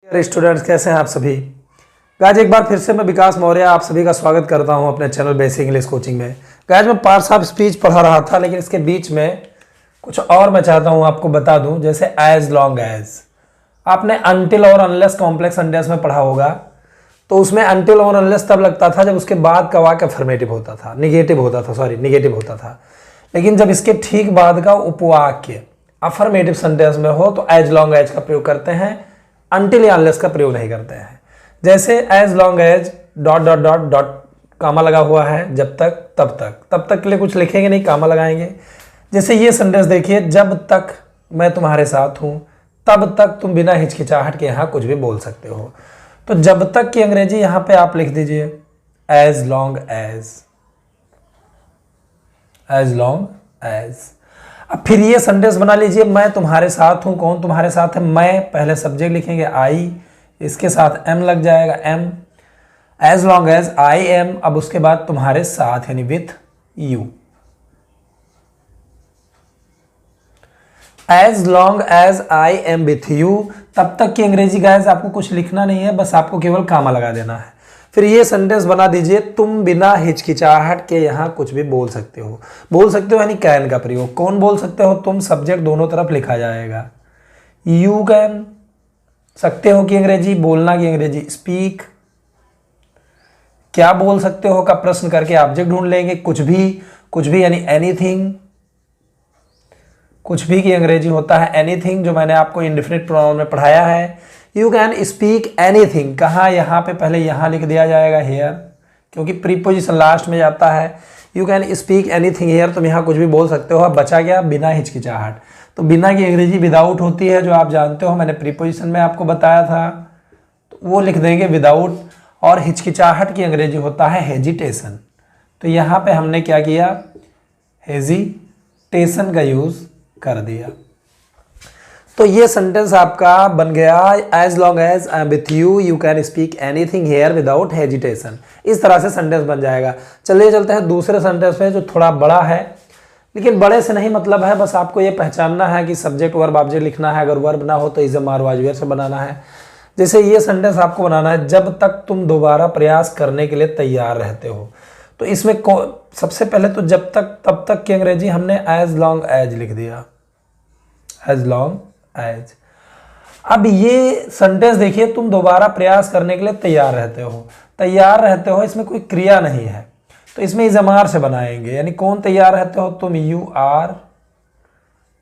Students कैसे हैं आप सभी। गाइज एक बार फिर से मैं विकास मौर्य आप सभी का स्वागत करता हूं अपने चैनल बेसिक इंग्लिश कोचिंग में। गाइज मैं पार्ट्स ऑफ स्पीच पढ़ा रहा था, लेकिन इसके बीच में कुछ और मैं चाहता हूं आपको बता दूं। जैसे एज लॉन्ग एज आपने अनटिल और अनलेस कॉम्प्लेक्स सेंटेंस में पढ़ा होगा, तो उसमें अनटिल और अनलेस तब लगता था जब उसके बाद का वाक्य अफर्मेटिव होता था, निगेटिव होता था। लेकिन जब इसके ठीक बाद का उपवाक्य अफर्मेटिव सेंटेंस में हो तो एज लॉन्ग एज का प्रयोग करते हैं, अनटिल या अनलेस का प्रयोग नहीं करते हैं। जैसे as long as dot dot dot dot comma लगा हुआ है, जब तक तब तक के लिए कुछ लिखेंगे नहीं, कामा लगाएंगे। जैसे ये सेंटेंस देखिए, जब तक मैं तुम्हारे साथ हूं तब तक तुम बिना हिचकिचाहट के यहाँ कुछ भी बोल सकते हो। तो जब तक की अंग्रेजी यहाँ पे आप लिख दीजिए एज लॉन्ग एज। अब फिर ये सेंटेंस बना लीजिए, मैं तुम्हारे साथ हूं। कौन तुम्हारे साथ है? मैं, पहले सब्जेक्ट लिखेंगे आई, इसके साथ एम लग जाएगा, am. As long as I am, अब उसके बाद तुम्हारे साथ यानी with you. As long as I am with you, तब तक की अंग्रेजी गाइस आपको कुछ लिखना नहीं है, बस आपको केवल कामा लगा देना है। फिर ये सेंटेंस बना दीजिए, तुम बिना हिचकिचाहट के यहाँ कुछ भी बोल सकते हो यानी कैन का प्रयोग। कौन बोल सकते हो? तुम, सब्जेक्ट दोनों तरफ लिखा जाएगा। यू कैन सकते हो की अंग्रेजी, बोलना की अंग्रेजी स्पीक। क्या बोल सकते हो का प्रश्न करके ऑब्जेक्ट ढूंढ लेंगे। कुछ भी यानी एनीथिंग। कुछ भी की अंग्रेजी होता है एनीथिंग, जो मैंने आपको इंडेफिनिट प्रोनाउन में पढ़ाया है। यू कैन स्पीक एनीथिंग, कहाँ? यहाँ पे पहले यहाँ लिख दिया जाएगा हेयर, क्योंकि प्रीपोजिशन लास्ट में जाता है। You can speak anything here, तुम यहाँ कुछ भी बोल सकते हो। अब बचा गया बिना हिचकिचाहट। तो बिना की अंग्रेजी विदाउट होती है, जो आप जानते हो, मैंने प्रीपोजिशन में आपको बताया था, तो वो लिख देंगे विदाउट। और हिचकिचाहट की अंग्रेजी होता है हेजिटेशन। तो यहाँ पे हमने क्या किया? हेजिटेशन का यूज कर दिया। तो ये सेंटेंस आपका बन गया, as long as I am with you you can speak anything here without hesitation. इस तरह से सेंटेंस बन जाएगा। चलिए चलते हैं दूसरे सेंटेंस पे, जो थोड़ा बड़ा है, लेकिन बड़े से नहीं मतलब है, बस आपको ये पहचानना है कि सब्जेक्ट वर्ब ऑब्जेक्ट लिखना है। अगर वर्ब ना हो तो इज अ वाज से बनाना है। जैसे ये सेंटेंस आपको बनाना है, जब तक तुम दोबारा प्रयास करने के लिए तैयार रहते हो। तो इसमें सबसे पहले तो जब तक तब तक की अंग्रेजी हमने एज लॉन्ग एज लिख दिया, एज लॉन्ग एज। अब ये सेंटेंस देखिए, तुम दोबारा प्रयास करने के लिए तैयार रहते हो, इसमें कोई क्रिया नहीं है, तो इसमें इजमार से बनाएंगे। यानी कौन तैयार रहते हो? तुम। यू आर,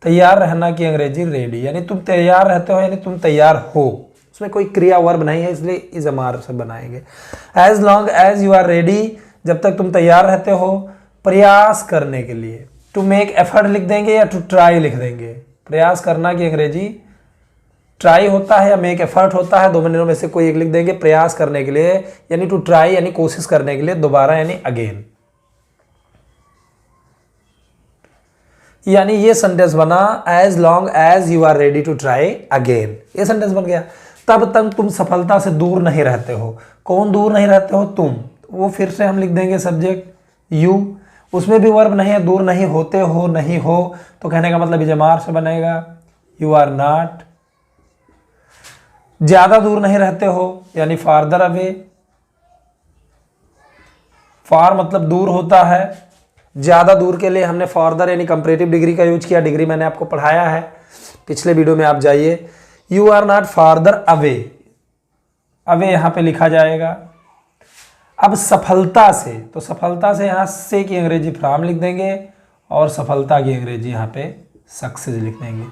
तैयार रहना की अंग्रेजी रेडी, यानी तुम तैयार रहते हो यानी तुम तैयार हो। उसमें कोई क्रिया वर्ब नहीं है, इसलिए इजमार से बनाएंगे। As long as you are ready, जब तक तुम तैयार रहते हो प्रयास करने के लिए। टू मेक एफर्ट लिख देंगे या टू ट्राई लिख देंगे। प्रयास करना की अंग्रेजी ट्राई होता है या मेक एफर्ट होता है, दोनों में से कोई एक लिख देंगे। प्रयास करने के लिए यानी टू ट्राई यानी कोशिश करने के लिए, दोबारा यानी अगेन। यानी ये सेंटेंस बना, as long as you are ready to try again. ये सेंटेंस बन गया। तब तक तुम सफलता से दूर नहीं रहते हो। कौन दूर नहीं रहते हो? तुम। वो फिर से हम लिख देंगे सब्जेक्ट यू, उसमें भी वर्ब नहीं है, दूर नहीं होते हो, नहीं हो, तो कहने का मतलब इजमार से बनेगा। You are not. ज्यादा दूर नहीं रहते हो यानी फार्दर अवे। फार मतलब दूर होता है, ज्यादा दूर के लिए हमने फार्दर यानी कंपैरेटिव डिग्री का यूज किया। डिग्री मैंने आपको पढ़ाया है, पिछले वीडियो में आप जाइए। You are not farther away, away यहां पे लिखा जाएगा। अब सफलता से, तो सफलता से यहां से की अंग्रेजी फ्रॉम लिख देंगे, और सफलता की अंग्रेजी यहां पे सक्सेस लिख देंगे।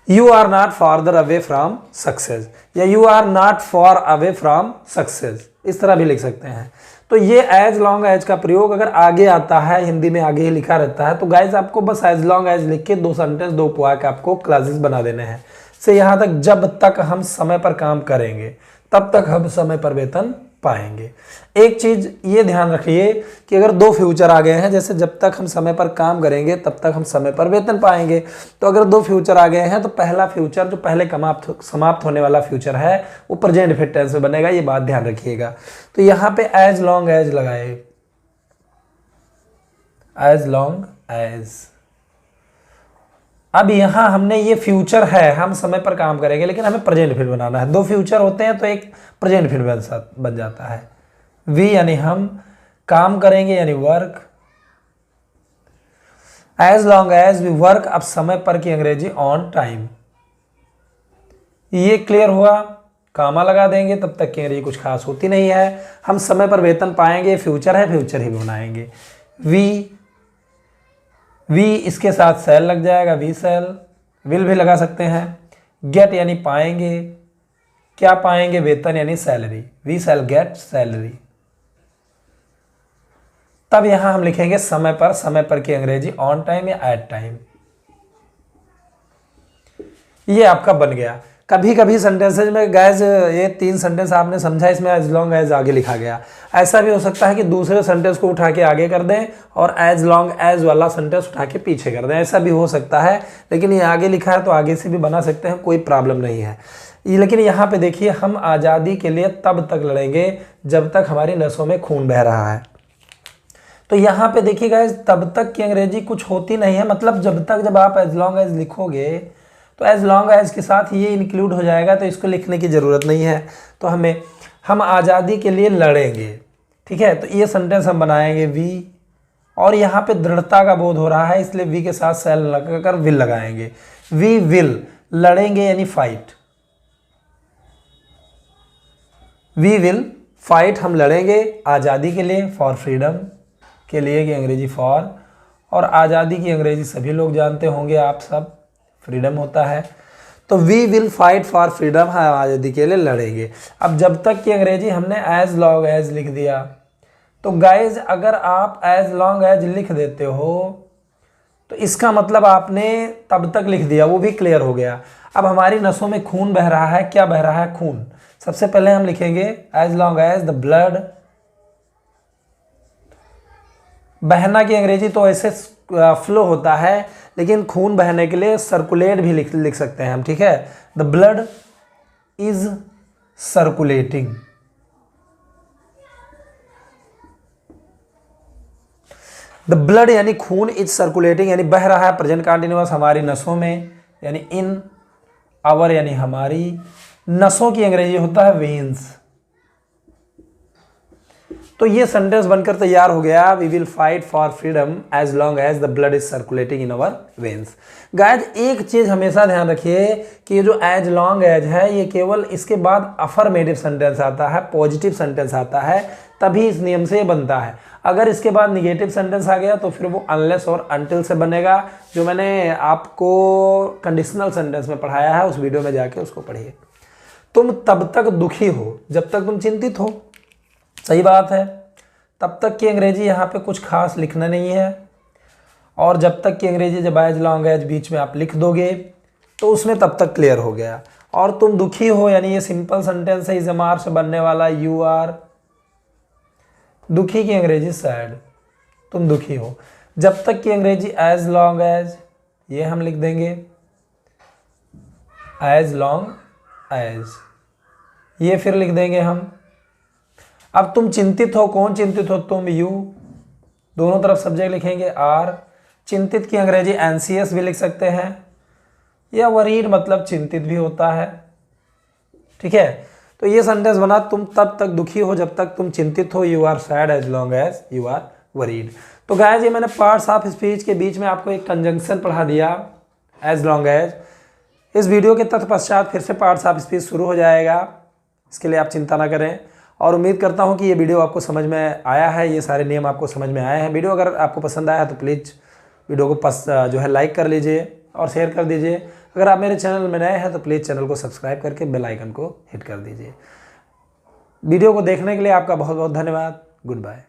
You are not farther away from success, या you are not far away from success, इस तरह भी लिख सकते हैं। तो ये एज लॉन्ग एज का प्रयोग अगर आगे आता है, हिंदी में आगे ही लिखा रहता है, तो गाइज आपको बस एज लॉन्ग एज लिख के दो सेंटेंस, दो उपवाक्य आपको क्लासेस बना देने हैं। से यहां तक, जब तक हम समय पर काम करेंगे तब तक हम समय पर वेतन पाएंगे। एक चीज ये ध्यान रखिए कि अगर दो फ्यूचर आ गए हैं, जैसे जब तक हम समय पर काम करेंगे तब तक हम समय पर वेतन पाएंगे, तो अगर दो फ्यूचर आ गए हैं तो पहला फ्यूचर जो पहले समाप्त होने वाला फ्यूचर है वो प्रेजेंट परफेक्ट टेंस में बनेगा, ये बात ध्यान रखिएगा। तो यहां पे एज लॉन्ग एज लगाए, एज लॉन्ग एज। अब यहाँ हमने ये फ्यूचर है, हम समय पर काम करेंगे, लेकिन हमें प्रेजेंट फिर बनाना है। दो फ्यूचर होते हैं तो एक प्रेजेंट फिर बन जाता है। वी यानी हम, काम करेंगे यानी work, as long as we work, अब समय पर की अंग्रेजी ऑन टाइम। ये क्लियर हुआ। कामा लगा देंगे तब तक की अंग्रेजी कुछ खास होती नहीं है। हम समय पर वेतन पाएंगे, फ्यूचर है, फ्यूचर ही बनाएंगे। वी इसके साथ सेल लग जाएगा, वी सेल, विल भी लगा सकते हैं। गेट यानी पाएंगे, क्या पाएंगे, वेतन यानी salary, we shall get salary. तब यहां हम लिखेंगे समय पर की अंग्रेजी ऑन टाइम या एट टाइम। ये आपका बन गया। कभी कभी सेंटेंसेज में गाइस ये 3 सेंटेंस आपने समझा, इसमें एज लॉन्ग एज आगे लिखा गया। ऐसा भी हो सकता है कि दूसरे सेंटेंस को उठा के आगे कर दें और एज लॉन्ग एज वाला सेंटेंस उठा के पीछे कर दें, ऐसा भी हो सकता है। लेकिन ये आगे लिखा है तो आगे से भी बना सकते हैं, कोई प्रॉब्लम नहीं है। लेकिन यहाँ पे देखिए, हम आज़ादी के लिए तब तक लड़ेंगे जब तक हमारी नसों में खून बह रहा है। तो यहाँ पे देखिए गाइस, तब तक की अंग्रेजी कुछ होती नहीं है, मतलब जब आप एज लॉन्ग एज लिखोगे तो एज लॉन्ग एज के साथ ये इंक्लूड हो जाएगा, तो इसको लिखने की ज़रूरत नहीं है। तो हम आज़ादी के लिए लड़ेंगे, ठीक है। तो ये सेंटेंस हम बनाएंगे वी, और यहाँ पे दृढ़ता का बोध हो रहा है इसलिए वी के साथ सेल लगाकर विल लगाएंगे। वी विल, लड़ेंगे यानी फाइट, वी विल फाइट, हम लड़ेंगे आज़ादी के लिए, फॉर फ्रीडम के लिए की अंग्रेजी फॉर, और आज़ादी की अंग्रेजी सभी लोग जानते होंगे, आप सब, फ्रीडम होता है। तो we will fight for freedom, हम आज़ादी के लिए लड़ेंगे। अब जब तक की अंग्रेजी हमने एज लॉन्ग एज लिख दिया, तो गाइज अगर आप एज लॉन्ग एज लिख देते हो तो इसका मतलब आपने तब तक लिख दिया, वो भी क्लियर हो गया। अब हमारी नसों में खून बह रहा है, क्या बह रहा है, खून। सबसे पहले हम लिखेंगे as long as the blood, बहना की अंग्रेजी तो ऐसे फ्लो होता है, लेकिन खून बहने के लिए सर्कुलेट भी लिख सकते हैं हम, ठीक है। The blood is circulating, the blood यानी खून, इज सर्कुलेटिंग यानी बह रहा है, प्रेजेंट कंटीन्यूअस, हमारी नसों में, यानी इन आवर यानी हमारी नसों की अंग्रेजी होता है वेन्स। तो ये सेंटेंस बनकर तैयार हो गया, we will fight for freedom as long as the blood is circulating in our veins. Guys एक चीज हमेशा ध्यान रखिए कि ये जो एज लॉन्ग एज है, ये केवल इसके बाद अफर्मेटिव सेंटेंस आता है, पॉजिटिव सेंटेंस आता है, तभी इस नियम से बनता है। अगर इसके बाद निगेटिव सेंटेंस आ गया तो फिर वो अनलेस और अनटिल से बनेगा, जो मैंने आपको कंडीशनल सेंटेंस में पढ़ाया है, उस वीडियो में जाके उसको पढ़िए। तुम तब तक दुखी हो जब तक तुम चिंतित हो, सही बात है। तब तक की अंग्रेजी यहाँ पे कुछ खास लिखना नहीं है, और जब तक की अंग्रेजी जब एज लॉन्ग एज बीच में आप लिख दोगे तो उसमें तब तक क्लियर हो गया। और तुम दुखी हो यानी ये सिंपल सेंटेंस है, इस एमआर से बनने वाला, यू आर, दुखी की अंग्रेजी सैड, तुम दुखी हो। जब तक की अंग्रेजी एज लॉन्ग एज, ये हम लिख देंगे एज लॉन्ग एज, ये फिर लिख देंगे हम। अब तुम चिंतित हो, कौन चिंतित हो, तुम, यू, दोनों तरफ सब्जेक्ट लिखेंगे आर। चिंतित की अंग्रेजी एंसियस भी लिख सकते हैं, या वरीड मतलब चिंतित भी होता है, ठीक है। तो ये सेंटेंस बना, तुम तब तक दुखी हो जब तक तुम चिंतित हो, you are sad as long as you are worried. तो गाइस ये मैंने पार्ट्स ऑफ स्पीच के बीच में आपको एक कंजंक्शन पढ़ा दिया, एज लॉन्ग एज। इस वीडियो के तत्पश्चात फिर से पार्ट्स ऑफ स्पीच शुरू हो जाएगा, इसके लिए आप चिंता ना करें। और उम्मीद करता हूं कि ये वीडियो आपको समझ में आया है, ये सारे नियम आपको समझ में आए हैं। वीडियो अगर आपको पसंद आया है तो प्लीज़ वीडियो को जो है लाइक कर लीजिए और शेयर कर दीजिए। अगर आप मेरे चैनल में नए हैं तो प्लीज़ चैनल को सब्सक्राइब करके बेल आइकन को हिट कर दीजिए। वीडियो को देखने के लिए आपका बहुत बहुत धन्यवाद। Good bye.